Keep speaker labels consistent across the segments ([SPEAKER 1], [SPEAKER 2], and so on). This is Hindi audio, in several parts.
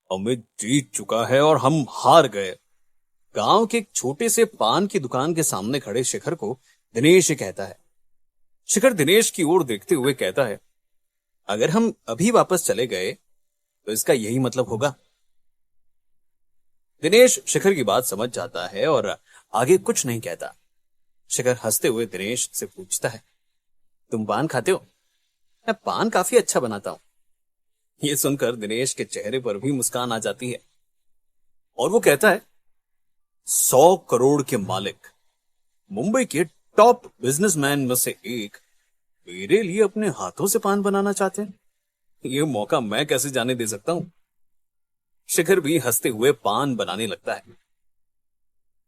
[SPEAKER 1] अमित जीत चुका है और हम हार गए। गांव के एक छोटे से पान की दुकान के सामने खड़े शिखर को दिनेश कहता है। शिखर दिनेश की ओर देखते हुए कहता है, अगर हम अभी वापस चले गए तो इसका यही मतलब होगा। दिनेश शिखर की बात समझ जाता है और आगे कुछ नहीं कहता। शिखर हंसते हुए दिनेश से पूछता है, तुम पान खाते हो? मैं पान काफी अच्छा बनाता हूं। यह सुनकर दिनेश के चेहरे पर भी मुस्कान आ जाती है और वो कहता है, 100 करोड़ के मालिक, मुंबई के टॉप बिजनेसमैन में से एक मेरे लिए अपने हाथों से पान बनाना चाहते हैं। यह मौका मैं कैसे जाने दे सकता हूं। शिखर भी हंसते हुए पान बनाने लगता है।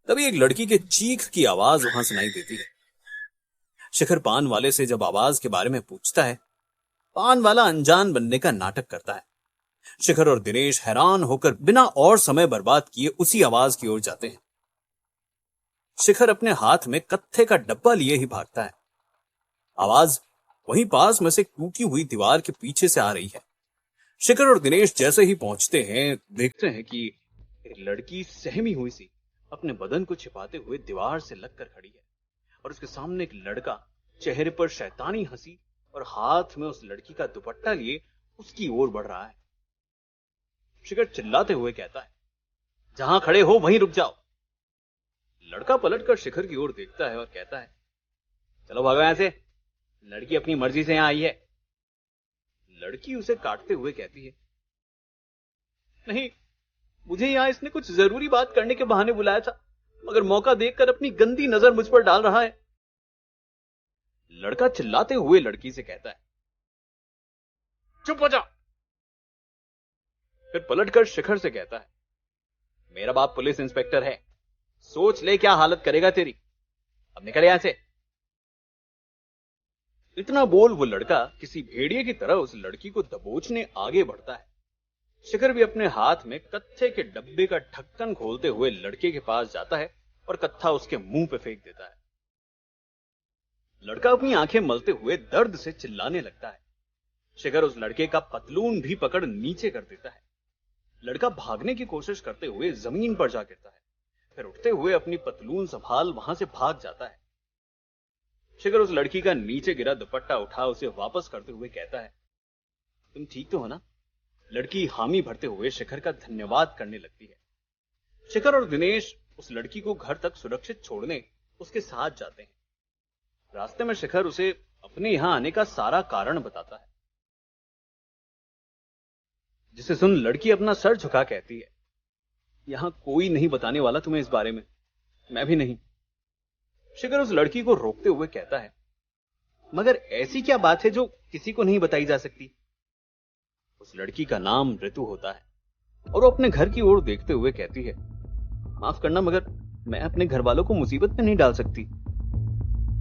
[SPEAKER 1] तभी एक लड़की के चीख की आवाज वहां सुनाई देती है। शिखर पान वाले से जब आवाज के बारे में पूछता है, पान वाला अनजान बनने का नाटक करता है। शिखर और दिनेश हैरान होकर बिना और समय बर्बाद किए उसी आवाज की ओर जाते हैं। शिखर अपने हाथ में कत्थे का डब्बा लिए ही भागता है। आवाज वहीं पास में से टूटी हुई दीवार के पीछे से आ रही है। शिखर और दिनेश जैसे ही पहुंचते हैं, देखते हैं कि एक लड़की सहमी हुई सी अपने बदन को छिपाते हुए दीवार से लगकर खड़ी है और उसके सामने एक लड़का चेहरे पर शैतानी हंसी और हाथ में उस लड़की का दुपट्टा लिए उसकी ओर बढ़ रहा है। शिखर चिल्लाते हुए कहता है, जहां खड़े हो वहीं रुक जाओ। लड़का पलटकर शिखर की ओर देखता है और कहता है, चलो भागो यहां से, लड़की अपनी मर्जी से यहां आई है। लड़की उसे काटते हुए कहती है, नहीं, मुझे यहां इसने कुछ जरूरी बात करने के बहाने बुलाया था, मगर मौका देखकर अपनी गंदी नजर मुझ पर डाल रहा है। लड़का चिल्लाते हुए लड़की से कहता है, चुप हो जा। फिर पलटकर शिखर से कहता है, मेरा बाप पुलिस इंस्पेक्टर है, सोच ले क्या हालत करेगा तेरी। अब निकल यहां से। इतना बोल वो लड़का किसी भेड़िए की तरह उस लड़की को दबोचने आगे बढ़ता है। शिखर भी अपने हाथ में कत्थे के डब्बे का ढक्कन खोलते हुए लड़के के पास जाता है और कत्था उसके मुंह पे फेंक देता है। लड़का अपनी आंखें मलते हुए दर्द से चिल्लाने लगता है। शिखर उस लड़के का पतलून भी पकड़ नीचे कर देता है। लड़का भागने की कोशिश करते हुए जमीन पर जा गिरता है, फिर उठते हुए अपनी पतलून संभाल वहां से भाग जाता है। शिखर उस लड़की का नीचे गिरा दुपट्टा उठा उसे वापस करते हुए कहता है, तुम ठीक तो हो ना? लड़की हामी भरते हुए शिखर का धन्यवाद करने लगती है। शिखर और दिनेश उस लड़की को घर तक सुरक्षित छोड़ने उसके साथ जाते हैं। रास्ते में शिखर उसे अपने यहां आने का सारा कारण बताता है, जिसे सुन लड़की अपना सर झुका कहती है, यहां कोई नहीं बताने वाला तुम्हें इस बारे में, मैं भी नहीं। शिखर उस लड़की को रोकते हुए कहता है, मगर ऐसी क्या बात है जो किसी को नहीं बताई जा सकती? उस लड़की का नाम ऋतु होता है और वो अपने घर की ओर देखते हुए कहती है, माफ करना मगर मैं अपने घर वालों को मुसीबत में नहीं डाल सकती।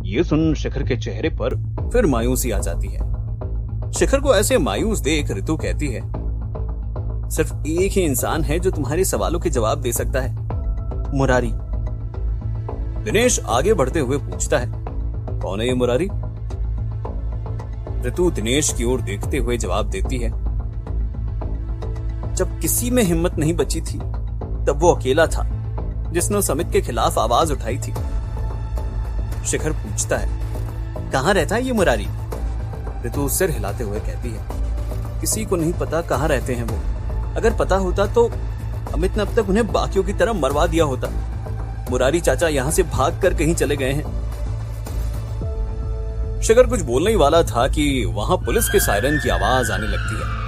[SPEAKER 1] ये सुन शिखर के चेहरे पर फिर मायूसी आ जाती है। शिखर को ऐसे मायूस देख ऋतु कहती है, सिर्फ एक ही इंसान है जो तुम्हारे सवालों के जवाब दे सकता है, मुरारी। दिनेश आगे बढ़ते हुए पूछता है, कौन है ये मुरारी? ऋतु दिनेश की ओर देखते हुए जवाब देती है, जब किसी में हिम्मत नहीं बची थी तब वो अकेला था जिसने उस अमित के खिलाफ आवाज उठाई थी। शिखर पूछता है, कहां रहता है ये मुरारी? ऋतु सिर हिलाते हुए कहती है, किसी को नहीं पता कहां रहते हैं वो। अगर पता होता तो अमित ने अब तक उन्हें बाकियों की तरह मरवा दिया होता। मुरारी चाचा यहां से भागकर कहीं चले गए हैं। शिखर कुछ बोलने ही वाला था कि वहां पुलिस के सायरन की आवाज आने लगती है।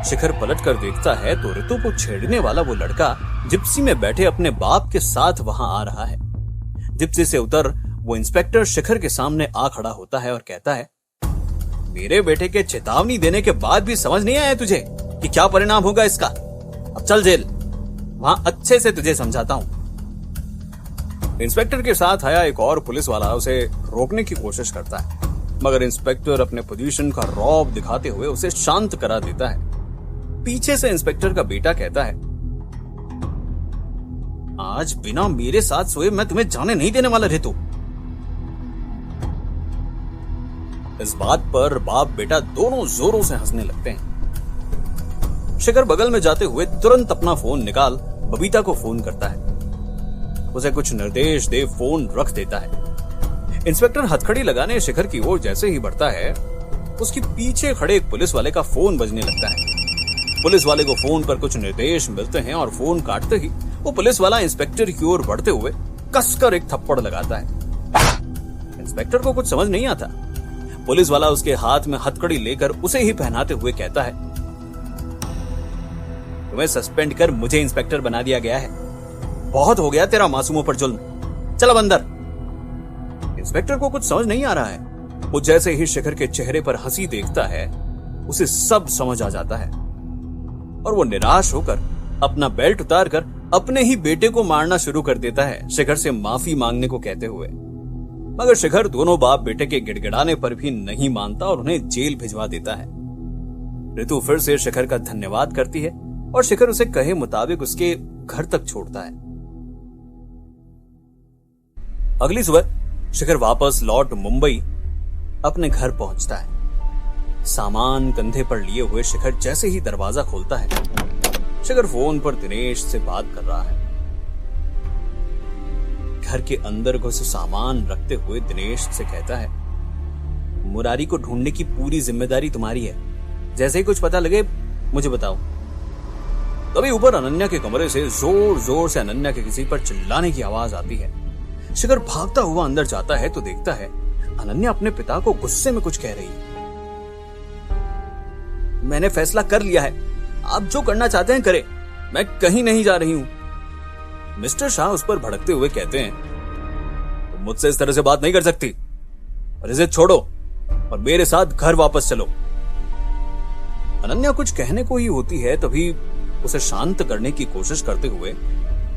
[SPEAKER 1] शिखर पलटकर देखता है तो ऋतु को छेड़ने वाला वो लड़का जिप्सी में बैठे अपने बाप के साथ वहां आ रहा है। जिप्सी से उतर वो इंस्पेक्टर शिखर के सामने आ खड़ा होता है और कहता है, मेरे बेटे के चेतावनी देने के बाद भी समझ नहीं आया तुझे कि क्या परिणाम होगा इसका? अब चल जेल, वहां अच्छे से तुझे समझाता हूं। इंस्पेक्टर के साथ आया एक और पुलिस वाला उसे रोकने की कोशिश करता है, मगर इंस्पेक्टर अपने पोजीशन का रौब दिखाते हुए उसे शांत करा देता है। पीछे से इंस्पेक्टर का बेटा कहता है, आज बिना मेरे साथ सोए मैं तुम्हें जाने नहीं देने वाला ऋतु। इस बात पर बाप बेटा दोनों जोरों से हंसने लगते हैं। शिखर बगल में जाते हुए तुरंत अपना फोन निकाल बबीता को फोन करता है। उसे कुछ निर्देश दे फोन रख देता है। इंस्पेक्टर हथकड़ी लगाने शिखर की ओर जैसे ही बढ़ता है, उसकी पीछे खड़े एक पुलिस वाले का फोन बजने लगता है। पुलिस वाले को फोन पर कुछ निर्देश मिलते हैं और फोन काटते ही वो पुलिस वाला इंस्पेक्टर की ओर बढ़ते हुए कसकर एक थप्पड़ लगाता है। इंस्पेक्टर को कुछ समझ नहीं आता। पुलिस वाला उसके हाथ में हथकड़ी लेकर उसे ही पहनाते हुए कहता है, तुम्हें सस्पेंड कर मुझे इंस्पेक्टर बना दिया गया है। बहुत हो गया तेरा मासूमों पर जुल्म, चल अब अंदर। इंस्पेक्टर को कुछ समझ नहीं आ रहा है। वो जैसे ही शिखर के चेहरे पर हंसी देखता है, उसे सब समझ आ जाता है और वो निराश होकर अपना बेल्ट उतारकर अपने ही बेटे को मारना शुरू कर देता है, शिखर से माफी मांगने को कहते हुए। मगर शिखर दोनों बाप बेटे के गिड़गिड़ाने पर भी नहीं मानता और उन्हें जेल भिजवा देता है। ऋतु फिर से शिखर का धन्यवाद करती है और शिखर उसे कहे मुताबिक उसके घर तक छोड़ता है। अगली सुबह शिखर वापस लौट मुंबई अपने घर पहुंचता है। सामान कंधे पर लिए हुए शिखर जैसे ही दरवाजा खोलता है, शिखर फोन पर दिनेश से बात कर रहा है। घर के अंदर घुस सामान रखते हुए दिनेश से कहता है, मुरारी को ढूंढने की पूरी जिम्मेदारी तुम्हारी है। जैसे ही कुछ पता लगे मुझे बताओ। तभी ऊपर अनन्या के कमरे से जोर जोर से अनन्या के किसी पर चिल्लाने की आवाज आती है। शिखर भागता हुआ अंदर जाता है तो देखता है अनन्या अपने पिता को गुस्से में कुछ कह रही है। मैंने फैसला कर लिया है, आप जो करना चाहते हैं करें, मैं कहीं नहीं जा रही हूं। मिस्टर शाह उस पर भड़कते हुए कहते हैं, तुम मुझसे इस तरह से बात नहीं कर सकती और इसे छोड़ो और मेरे साथ घर वापस चलो। अनन्या कुछ कहने को ही होती है, तभी उसे शांत करने की कोशिश करते हुए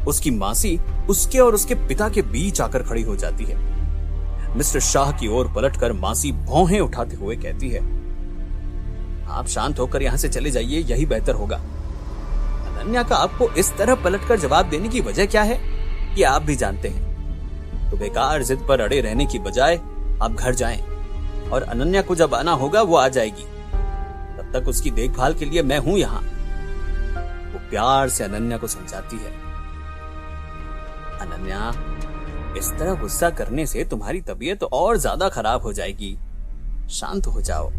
[SPEAKER 1] उसकी मासी उसके और उसके पिता के बीच आकर खड़ी हो जाती है। मिस्टर शाह की ओर पलटकर मासी भौहें उठाते हुए कहती है, आप शांत होकर यहां से चले जाइए, यही बेहतर होगा। अनन्या का आपको इस तरह पलटकर जवाब देने की वजह क्या है, ये आप भी जानते हैं। तो बेकार जिद पर अड़े रहने की बजाय आप घर जाएं और अनन्या को जब आना होगा वो आ जाएगी। तब तक उसकी देखभाल के लिए मैं हूं यहां। वो प्यार से अनन्या को समझाती है, अनन्या, इस तरह गुस्सा करने से तुम्हारी तबीयत और ज्यादा खराब हो जाएगी, शांत हो जाओ।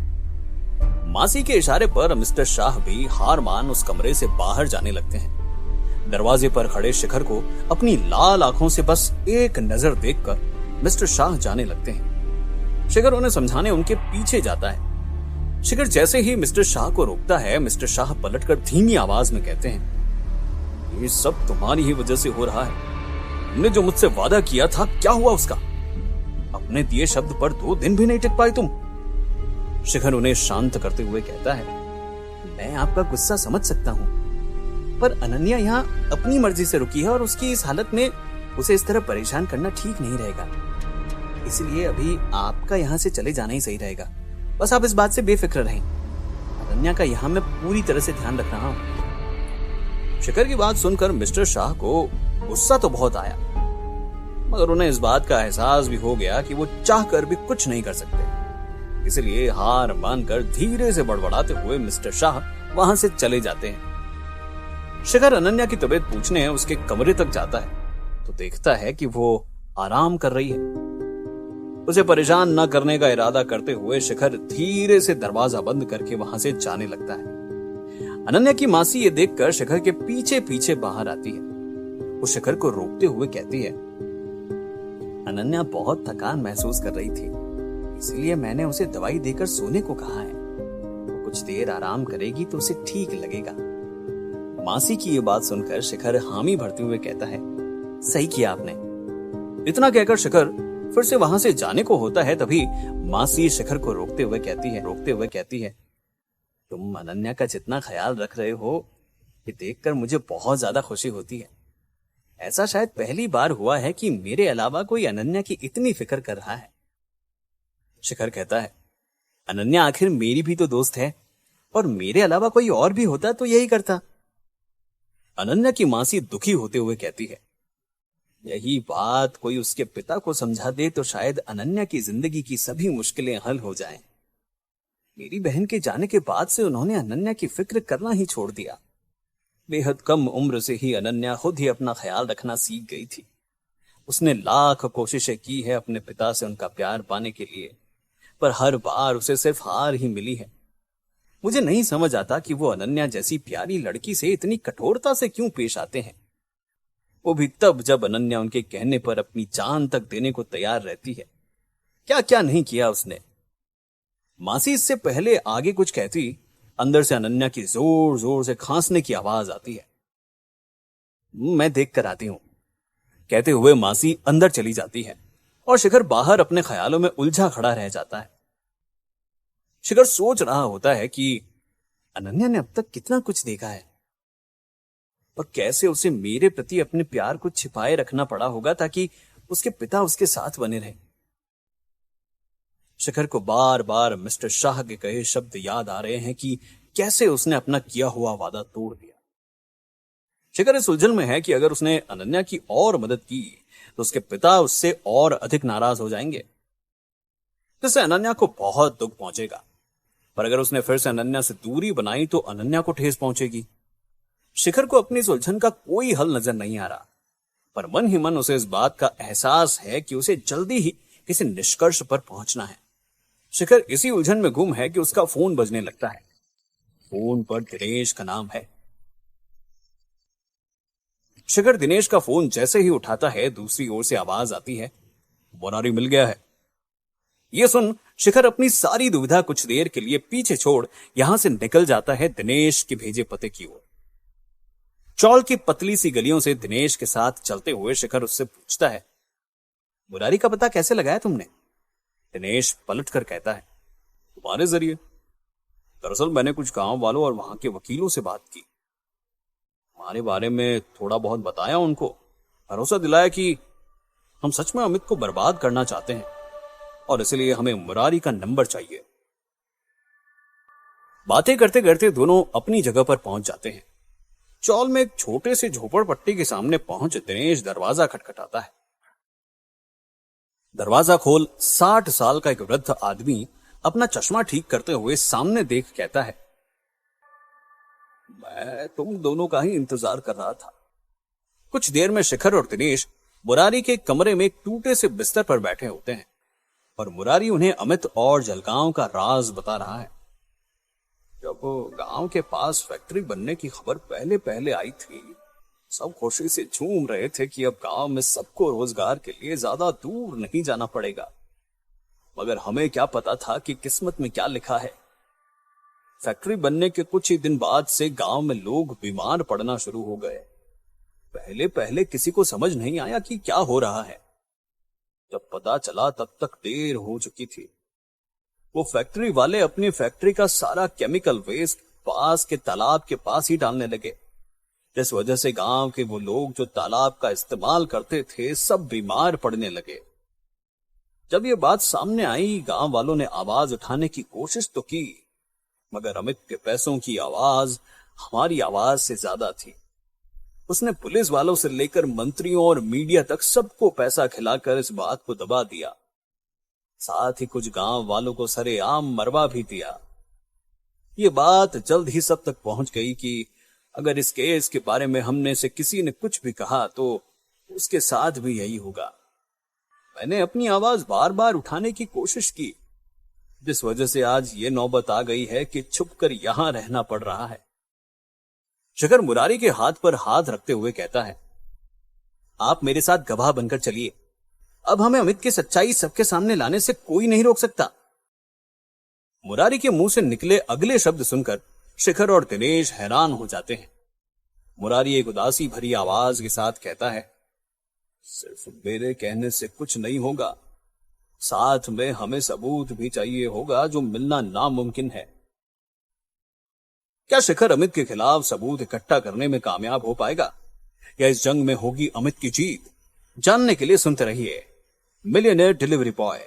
[SPEAKER 1] मासी के इशारे पर मिस्टर शाह भी हार मान उस कमरे से बाहर जाने लगते हैं। दरवाजे पर खड़े शिखर को अपनी लाल आंखों से बस एक नजर देखकर मिस्टर शाह जाने लगते हैं। शिखर उन्हें समझाने उनके पीछे जाता है। शिखर जैसे ही मिस्टर शाह को रोकता है, मिस्टर शाह पलटकर धीमी आवाज में कहते हैं, ये सब तुम्हारी ही वजह से हो रहा है। तुमने जो मुझसे वादा किया था, क्या हुआ उसका? अपने दिए शब्द पर 2 दिन भी नहीं टिक पाई तुम। शिखर उन्हें शांत करते हुए कहता है, मैं आपका गुस्सा समझ सकता हूं, पर अनन्या यहाँ अपनी मर्जी से रुकी है और उसकी इस हालत में उसे इस तरह परेशान करना ठीक नहीं रहेगा। इसलिए अभी आपका यहाँ से चले जाना ही सही रहेगा। बस आप इस बात से बेफिक्र रहें। अनन्या का यहाँ मैं पूरी तरह से ध्यान रख रहा हूँ। शिखर की बात सुनकर मिस्टर शाह को गुस्सा तो बहुत आया, मगर उन्हें इस बात का एहसास भी हो गया कि वो चाहकर भी कुछ नहीं कर सकते। इसलिए हार मानकर धीरे से बड़बड़ाते हुए मिस्टर शाह वहां से चले जाते हैं। शिखर अनन्या की तबीयत पूछने उसके कमरे तक जाता है तो देखता है कि वो आराम कर रही है। उसे परेशान न करने का इरादा करते हुए शिखर धीरे से दरवाजा बंद करके वहां से जाने लगता है। अनन्या की मासी ये देखकर शिखर के पीछे पीछे बाहर आती है। वो शिखर को रोकते हुए कहती है, अनन्या बहुत थकान महसूस कर रही थी, इसलिए मैंने उसे दवाई देकर सोने को कहा है। वो कुछ देर आराम करेगी तो उसे ठीक लगेगा। मासी की ये बात सुनकर शिखर हामी भरते हुए कहता है, सही किया आपने। इतना कहकर शिखर फिर से वहां से जाने को होता है, तभी मासी शिखर को रोकते हुए कहती है, तुम अनन्या का जितना ख्याल रख रहे हो, ये देखकर मुझे बहुत ज्यादा खुशी होती है। ऐसा शायद पहली बार हुआ है कि मेरे अलावा कोई अनन्या की इतनी फिक्र कर रहा है। शिखर कहता है, अनन्या आखिर मेरी भी तो दोस्त है और मेरे अलावा कोई और भी होता तो यही करता। अनन्या की मासी दुखी होते हुए कहती है, यही बात कोई उसके पिता को समझा दे तो शायद अनन्या की जिंदगी की सभी मुश्किलें हल हो जाएं। मेरी बहन के जाने के बाद से उन्होंने अनन्या की फिक्र करना ही छोड़ दिया। बेहद कम उम्र से ही अनन्या खुद ही अपना ख्याल रखना सीख गई थी। उसने लाख कोशिशें की है अपने पिता से उनका प्यार पाने के लिए, पर हर बार उसे सिर्फ हार ही मिली है। मुझे नहीं समझ आता कि वो अनन्या जैसी प्यारी लड़की से इतनी कठोरता से क्यों पेश आते हैं, वो भी तब जब अनन्या उनके कहने पर अपनी जान तक देने को तैयार रहती है। क्या क्या नहीं किया उसने। मासी इससे पहले आगे कुछ कहती, अंदर से अनन्या की जोर जोर से खांसने की आवाज आती है। मैं देख कर आती हूं, कहते हुए मासी अंदर चली जाती है और शिखर बाहर अपने ख्यालों में उलझा खड़ा रह जाता है। शिखर सोच रहा होता है कि अनन्या ने अब तक कितना कुछ देखा है, पर कैसे उसे मेरे प्रति अपने प्यार को छिपाए रखना पड़ा होगा ताकि उसके पिता उसके साथ बने रहे। शिखर को बार बार मिस्टर शाह के कहे शब्द याद आ रहे हैं कि कैसे उसने अपना किया हुआ वादा तोड़ दिया। शिखर इस उलझन में है कि अगर उसने अनन्या की और मदद की तो उसके पिता उससे और अधिक नाराज हो जाएंगे, जिससे अनन्या को बहुत दुख पहुंचेगा। पर अगर उसने फिर से अनन्या से दूरी बनाई तो अनन्या को ठेस पहुंचेगी। शिखर को अपनी इस उलझन का कोई हल नजर नहीं आ रहा, पर मन ही मन उसे इस बात का एहसास है कि उसे जल्दी ही किसी निष्कर्ष पर पहुंचना है। शिखर इसी उलझन में गुम है कि उसका फोन बजने लगता है। फोन पर दिनेश का नाम है। शिखर दिनेश का फोन जैसे ही उठाता है, दूसरी ओर से आवाज आती है, मुरारी मिल गया है। यह सुन शिखर अपनी सारी दुविधा कुछ देर के लिए पीछे छोड़ यहां से निकल जाता है दिनेश के भेजे पते की ओर। चौल की पतली सी गलियों से दिनेश के साथ चलते हुए शिखर उससे पूछता है, मुरारी का पता कैसे लगाया तुमने? दिनेश पलट कर कहता है, तुम्हारे जरिए। दरअसल मैंने कुछ गांव वालों और वहां के वकीलों से बात की, हमारे बारे में थोड़ा बहुत बताया, उनको भरोसा दिलाया कि हम सच में अमित को बर्बाद करना चाहते हैं और इसलिए हमें मुरारी का नंबर चाहिए। बातें करते करते दोनों अपनी जगह पर पहुंच जाते हैं। चौल में एक छोटे से झोपड़पट्टी के सामने पहुंच दिनेश दरवाजा खटखटाता है। दरवाजा खोल 60 साल का एक वृद्ध आदमी अपना चश्मा ठीक करते हुए सामने देख कहता है, मैं तुम दोनों का ही इंतजार कर रहा था। कुछ देर में शिखर और दिनेश मुरारी के कमरे में एक टूटे से बिस्तर पर बैठे होते हैं और मुरारी उन्हें अमित और जलगांव का राज बता रहा है। जब गांव के पास फैक्ट्री बनने की खबर पहले पहले आई थी, सब खुशी से झूम रहे थे कि अब गांव में सबको रोजगार के लिए ज्यादा दूर नहीं जाना पड़ेगा। मगर हमें क्या पता था कि किस्मत में क्या लिखा है। फैक्ट्री बनने के कुछ ही दिन बाद से गांव में लोग बीमार पड़ना शुरू हो गए। पहले पहले किसी को समझ नहीं आया कि क्या हो रहा है। जब पता चला तब तक देर हो चुकी थी। वो फैक्ट्री वाले अपनी फैक्ट्री का सारा केमिकल वेस्ट पास के तालाब के पास ही डालने लगे, जिस वजह से गांव के वो लोग जो तालाब का इस्तेमाल करते थे सब बीमार पड़ने लगे। जब ये बात सामने आई, गांव वालों ने आवाज उठाने की कोशिश तो की, मगर अमित के पैसों की आवाज हमारी आवाज से ज्यादा थी। उसने पुलिस वालों से लेकर मंत्रियों और मीडिया तक सबको पैसा खिलाकर इस बात को दबा दिया। साथ ही कुछ गांव वालों को सरेआम मरवा भी दिया। ये बात जल्द ही सब तक पहुंच गई कि अगर इस केस के बारे में हमने से किसी ने कुछ भी कहा तो उसके साथ भी यही होगा। मैंने अपनी आवाज बार बार उठाने की कोशिश की, जिस वजह से आज ये नौबत आ गई है कि छुपकर यहां रहना पड़ रहा है। शिखर मुरारी के हाथ पर हाथ रखते हुए कहता है, आप मेरे साथ गवाह बनकर चलिए। अब हमें अमित की सच्चाई सबके सामने लाने से कोई नहीं रोक सकता। मुरारी के मुंह से निकले अगले शब्द सुनकर शिखर और दिनेश हैरान हो जाते हैं। मुरारी एक उदासी भरी आवाज के साथ कहता है, सिर्फ मेरे कहने से कुछ नहीं होगा, साथ में हमें सबूत भी चाहिए होगा जो मिलना नामुमकिन है। क्या शिखर अमित के खिलाफ सबूत इकट्ठा करने में कामयाब हो पाएगा या इस जंग में होगी अमित की जीत? जानने के लिए सुनते रहिए मिलियनेयर डिलीवरी बॉय।